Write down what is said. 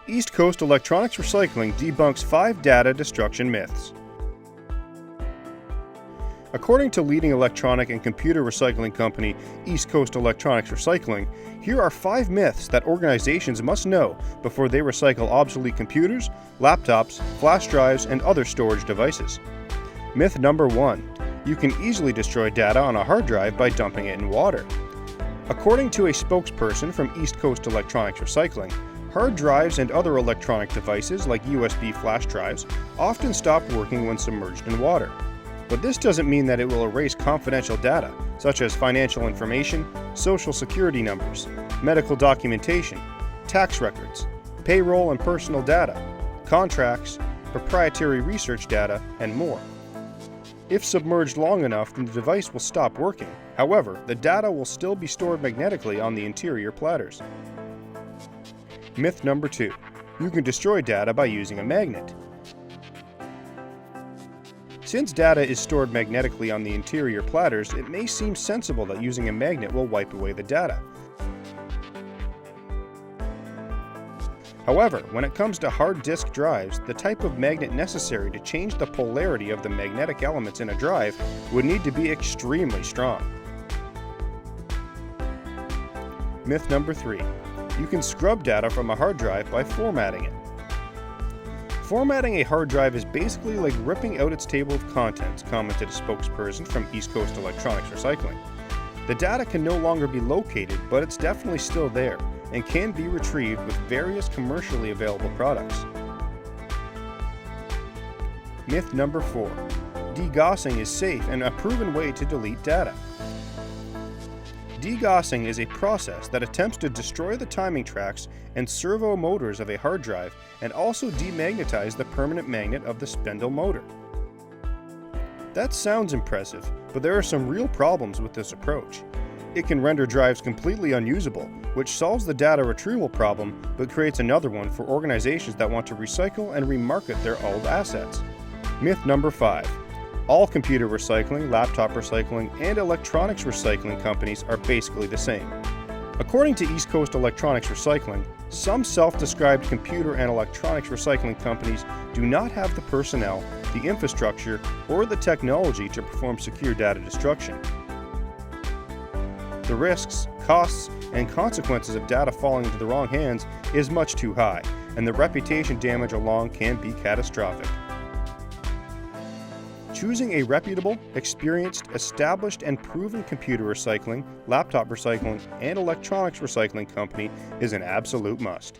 East Coast Electronics Recycling debunks 5 data destruction myths. According to leading electronic and computer recycling company East Coast Electronics Recycling, here are 5 myths that organizations must know before they recycle obsolete computers, laptops, flash drives, and other storage devices. Myth number 1. You can easily destroy data on a hard drive by dumping it in water. According to a spokesperson from East Coast Electronics Recycling, hard drives and other electronic devices like USB flash drives often stop working when submerged in water. But this doesn't mean that it will erase confidential data, such as financial information, social security numbers, medical documentation, tax records, payroll and personal data, contracts, proprietary research data, and more. If submerged long enough, then the device will stop working. However, the data will still be stored magnetically on the interior platters. Myth number 2. You can destroy data by using a magnet. Since data is stored magnetically on the interior platters, it may seem sensible that using a magnet will wipe away the data. However, when it comes to hard disk drives, the type of magnet necessary to change the polarity of the magnetic elements in a drive would need to be extremely strong. Myth number 3. You can scrub data from a hard drive by formatting it. Formatting a hard drive is basically like ripping out its table of contents, commented a spokesperson from East Coast Electronics Recycling. The data can no longer be located, but it's definitely still there and can be retrieved with various commercially available products. Myth number 4. Degaussing is safe and a proven way to delete data. Degaussing is a process that attempts to destroy the timing tracks and servo motors of a hard drive and also demagnetize the permanent magnet of the spindle motor. That sounds impressive, but there are some real problems with this approach. It can render drives completely unusable, which solves the data retrieval problem but creates another one for organizations that want to recycle and remarket their old assets. Myth number 5. All computer recycling, laptop recycling, and electronics recycling companies are basically the same. According to East Coast Electronics Recycling, some self-described computer and electronics recycling companies do not have the personnel, the infrastructure, or the technology to perform secure data destruction. The risks, costs, and consequences of data falling into the wrong hands is much too high, and the reputation damage alone can be catastrophic. Choosing a reputable, experienced, established, and proven computer recycling, laptop recycling, and electronics recycling company is an absolute must.